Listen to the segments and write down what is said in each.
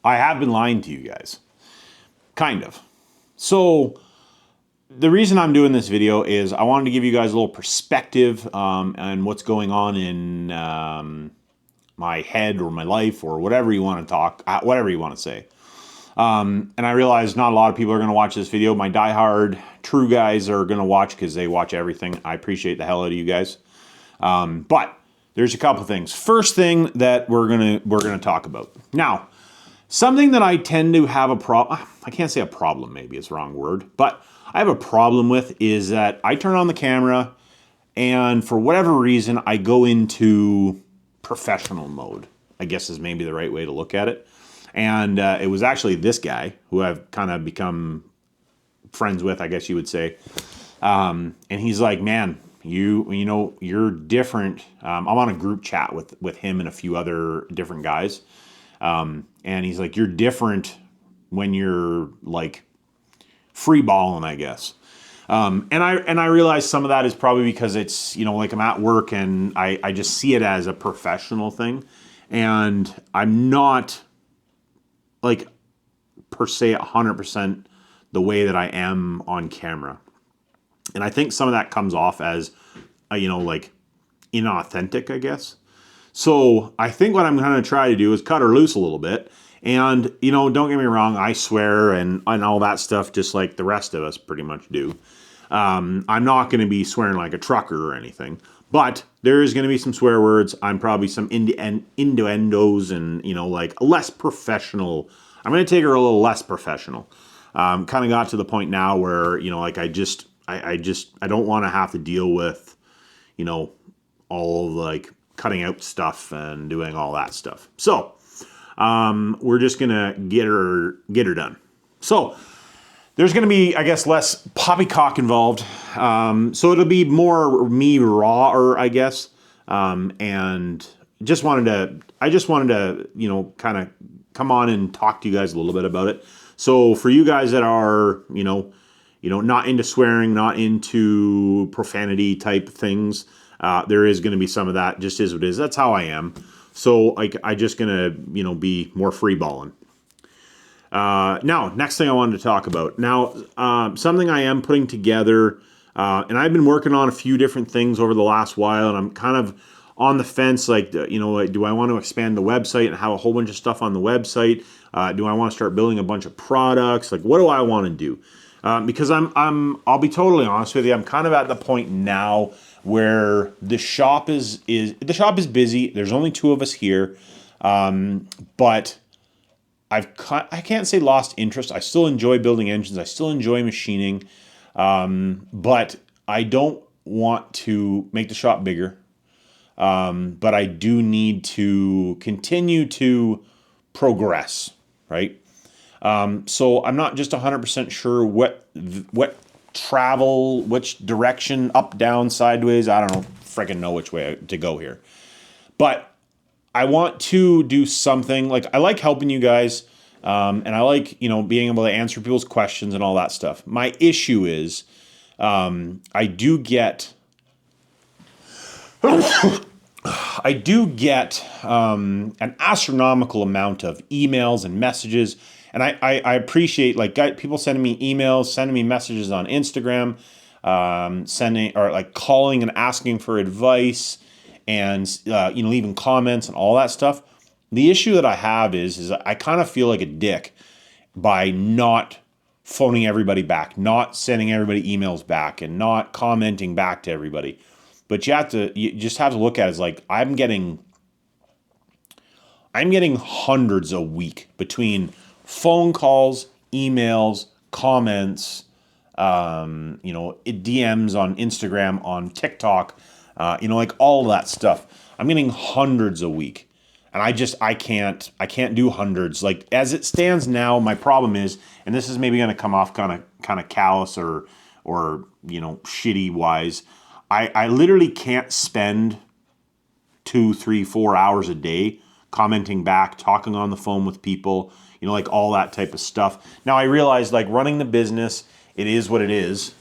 I have been lying to you guys. Kind of. So the reason I'm doing this video is I wanted to give you guys a little perspective on what's going on in my head or my life or whatever you want to talk, whatever you want to say. And I realize not a lot of people are going to watch this video. My diehard true guys are going to watch because they watch everything. I appreciate the hell out of you guys. But there's a couple things. First thing that we're gonna talk about now. Something that I tend to have a problem. I can't say a problem. Maybe it's the wrong word, but I have a problem with is that I turn on the camera, and for whatever reason, I go into professional mode. I guess is maybe the right way to look at it. And it was actually this guy who I've kind of become friends with, I guess you would say. And he's like, man, you know, you're different. I'm on a group chat with him and a few other different guys. And he's like, you're different when you're like free balling, I guess. And I realize some of that is probably because it's, you know, like I'm at work and I just see it as a professional thing. And I'm not like per se 100% the way that I am on camera. And I think some of that comes off as, you know, like inauthentic, I guess. So I think what I'm going to try to do is cut her loose a little bit. And, you know, don't get me wrong, I swear and all that stuff just like the rest of us pretty much do. I'm not going to be swearing like a trucker or anything. But there is going to be some swear words. I'm probably some innuendos and, you know, like less professional. I'm going to take her a little less professional. Kind of got to the point now where, you know, like I don't want to have to deal with, you know, all of like cutting out stuff and doing all that stuff. So we're just going to get her done. So there's going to be, I guess, less poppycock involved. So it'll be more me raw, or I guess. And I just wanted to, you know, kind of come on and talk to you guys a little bit about it. So for you guys that are, you know, not into swearing, not into profanity type things, there is going to be some of that. Just is what it is. That's how I am. So like, I just going to, you know, be more free balling. Now, next thing I wanted to talk about. Now, something I am putting together, and I've been working on a few different things over the last while, and I'm kind of on the fence, like, you know, like, do I want to expand the website and have a whole bunch of stuff on the website? Do I want to start building a bunch of products? Like, what do I want to do? Because I'll be totally honest with you, I'm kind of at the point now where the shop is busy. There's only two of us here, but I can't say lost interest. I still enjoy building engines. I still enjoy machining. But I don't want to make the shop bigger. But I do need to continue to progress, right? So I'm not just 100% sure what travel, which direction, up, down, sideways. I don't freaking know which way to go here. But I want to do something. Like, I like helping you guys, and I like, you know, being able to answer people's questions and all that stuff. My issue is I do get an astronomical amount of emails and messages, and I appreciate like people sending me emails, sending me messages on Instagram, sending or like calling and asking for advice, and you know, leaving comments and all that stuff. The issue that I have is I kind of feel like a dick by not phoning everybody back, not sending everybody emails back, and not commenting back to everybody. But you just have to look at it as like I'm getting hundreds a week between phone calls, emails, comments, you know, DMs on Instagram, on TikTok, you know, like all of that stuff. I'm getting hundreds a week. And I can't do hundreds. Like, as it stands now, my problem is, and this is maybe going to come off kind of callous or you know, shitty wise. I literally can't spend 2, 3, 4 hours a day commenting back, talking on the phone with people, you know, like all that type of stuff. Now I realize, like, running the business, it is what it is.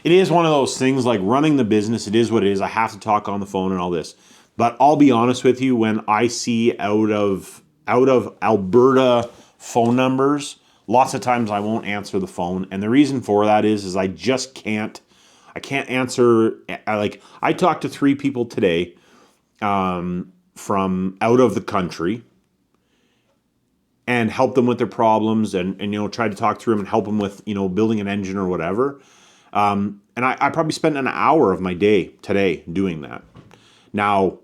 it is one of those things like running the business. It is what it is. I have to talk on the phone and all this. But I'll be honest with you, when I see out of Alberta phone numbers, lots of times I won't answer the phone. And the reason for that is I just can't. I can't answer. Like, I talked to 3 people today from out of the country and help them with their problems and try to talk through them and help them with, building an engine or whatever. And I probably spent an hour of my day today doing that. Now,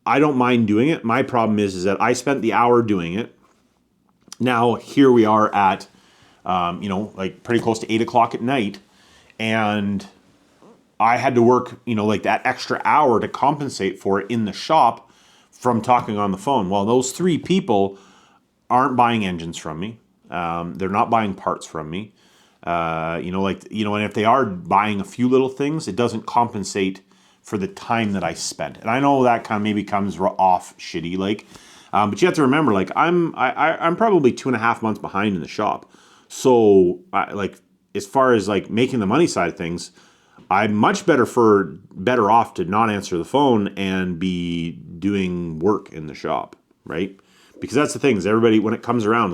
I don't mind doing it. My problem is that I spent the hour doing it. Now, here we are at, like pretty close to 8 o'clock at night. And I had to work, like that extra hour to compensate for it in the shop from talking on the phone. Well, those 3 people aren't buying engines from me. They're not buying parts from me. And if they are buying a few little things, it doesn't compensate for the time that I spent. And I know that kind of maybe comes off shitty, but you have to remember, I'm probably 2.5 months behind in the shop. So, as far as making the money side of things, I'm much better off to not answer the phone and be doing work in the shop, right? Because that's the thing is everybody, when it comes around,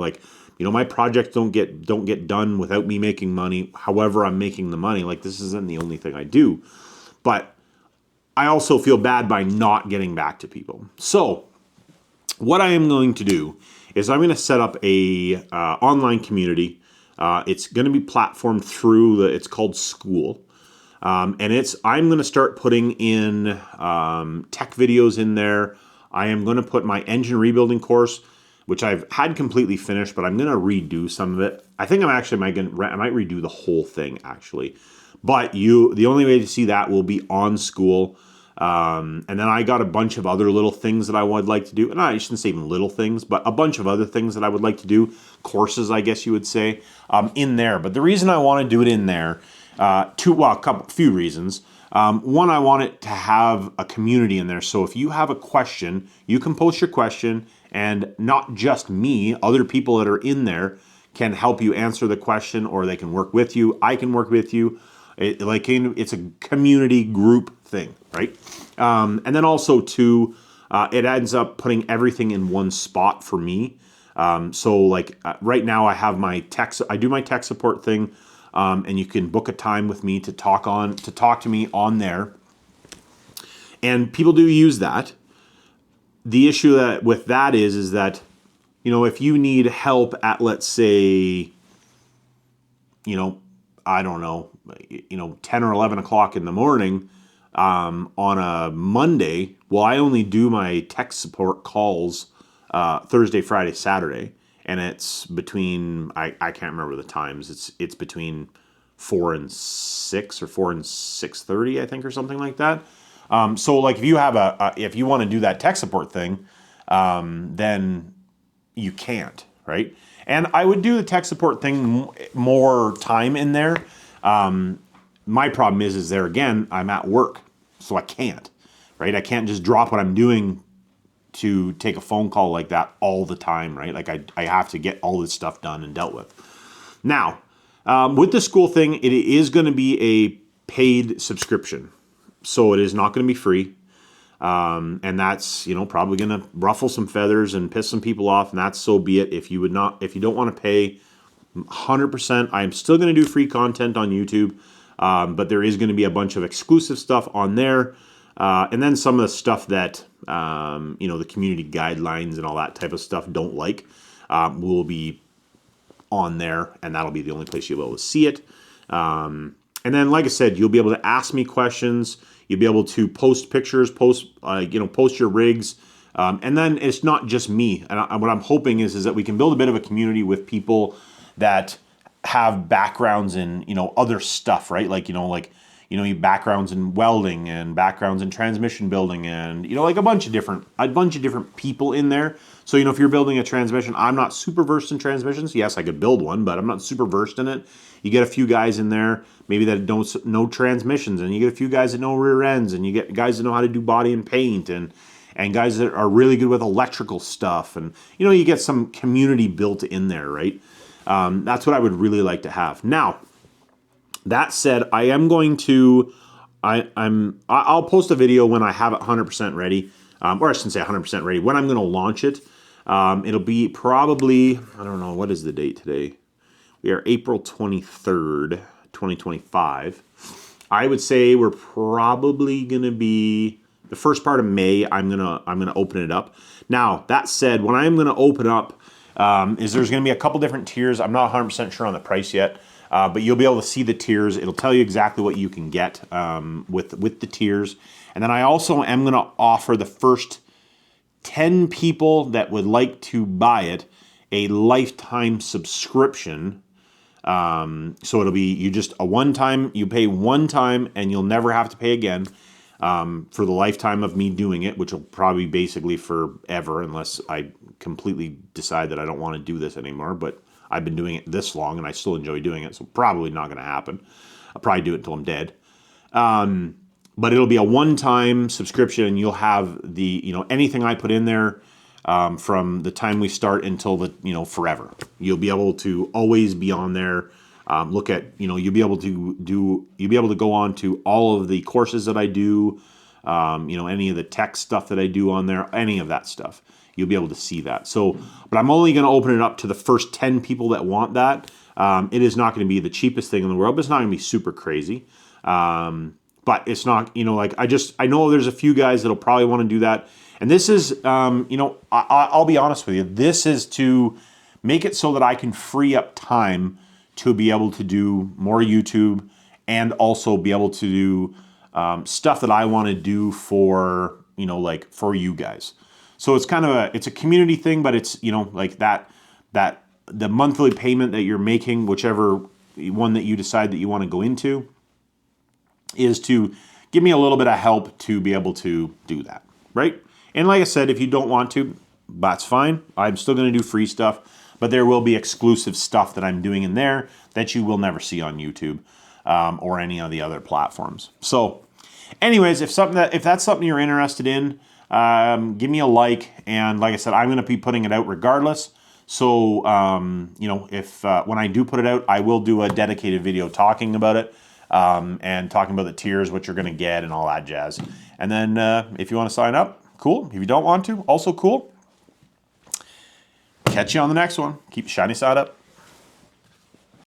my projects don't get done without me making money. However, I'm making the money. This isn't the only thing I do, but I also feel bad by not getting back to people. So what I am going to do is I'm going to set up a online community. It's going to be platformed through it's called School. And I'm going to start putting in tech videos in there. I am going to put my engine rebuilding course, which I've had completely finished, but I'm going to redo some of it. I think I might redo the whole thing actually. But the only way to see that will be on School. And then I got a bunch of other little things that I would like to do. And I shouldn't say even little things, but a bunch of other things that I would like to do. Courses, I guess you would say, in there. But the reason I want to do it in there, few reasons. One, I want it to have a community in there. So if you have a question, you can post your question, and not just me, other people that are in there can help you answer the question, or they can work with you. I can work with you. It's a community group thing, right? And then also too, it ends up putting everything in one spot for me. Right now I have I do my tech support thing, and you can book a time with me to talk to me on there. And people do use that. The issue with that is that, if you need help at, let's say, I don't know, 10 or 11 o'clock in the morning on a Monday, well, I only do my tech support calls Thursday, Friday, Saturday. And it's between, I can't remember the times. It's between 4 and 6 or 4 and 6:30, I think, or something like that. If you have if you want to do that tech support thing, then you can't, right? And I would do the tech support thing more time in there. My problem is there again, I'm at work, so I can't, right? I can't just drop what I'm doing to take a phone call like that all the time, right? I have to get all this stuff done and dealt with. Now, with the School thing, it is going to be a paid subscription. So it is not going to be free. And that's, probably going to ruffle some feathers and piss some people off, and that's so be it. If you don't want to pay 100%, I am still going to do free content on YouTube. But there is going to be a bunch of exclusive stuff on there. And then some of the stuff that, the community guidelines and all that type of stuff don't will be on there, and that'll be the only place you'll be able to see it. And then, like I said, you'll be able to ask me questions. You'll be able to post pictures, post your rigs. And then it's not just me. And what I'm hoping is that we can build a bit of a community with people that have backgrounds in, other stuff, right? Backgrounds in welding and backgrounds in transmission building and, a bunch of different people in there. So, if you're building a transmission, I'm not super versed in transmissions. Yes, I could build one, but I'm not super versed in it. You get a few guys in there, maybe that don't know transmissions, and you get a few guys that know rear ends, and you get guys that know how to do body and paint, and guys that are really good with electrical stuff. And, you get some community built in there, right? That's what I would really like to have. Now, That said, I am going to, I'll post a video when I have it 100% ready, or I shouldn't say 100% ready, when I'm going to launch it. It'll be probably, I don't know, what is the date today? We are April 23rd, 2025. I would say we're probably going to be the first part of May. I'm gonna open it up. Now that said, when I'm going to open up, is there's going to be a couple different tiers. I'm not 100% sure on the price yet. But you'll be able to see the tiers. It'll tell you exactly what you can get with the tiers. And then I also am going to offer the first 10 people that would like to buy it a lifetime subscription. So it'll be you just a one-time, you pay one time and you'll never have to pay again for the lifetime of me doing it, which will probably basically forever unless I completely decide that I don't want to do this anymore. But I've been doing it this long and I still enjoy doing it, so probably not going to happen. I'll probably do it until I'm dead. But it'll be a one-time subscription and you'll have the, anything I put in there from the time we start until the, forever. You'll be able to always be on there. Look at, you'll be able to go on to all of the courses that I do, any of the tech stuff that I do on there, any of that stuff. You'll be able to see that. So, but I'm only going to open it up to the first 10 people that want that. It is not going to be the cheapest thing in the world, but it's not going to be super crazy. But it's not, I know there's a few guys that'll probably want to do that. And this is, I'll be honest with you. This is to make it so that I can free up time to be able to do more YouTube and also be able to do stuff that I want to do for, for you guys. So it's kind of it's a community thing, but it's, that the monthly payment that you're making, whichever one that you decide that you want to go into, is to give me a little bit of help to be able to do that, right? And like I said, if you don't want to, that's fine. I'm still going to do free stuff, but there will be exclusive stuff that I'm doing in there that you will never see on YouTube or any of the other platforms. So anyways, if that's something you're interested in, give me a like, and like I said, I'm going to be putting it out regardless. So, if when I do put it out, I will do a dedicated video talking about it and talking about the tiers, what you're going to get, and all that jazz. And then if you want to sign up, cool. If you don't want to, also cool. Catch you on the next one. Keep shiny side up.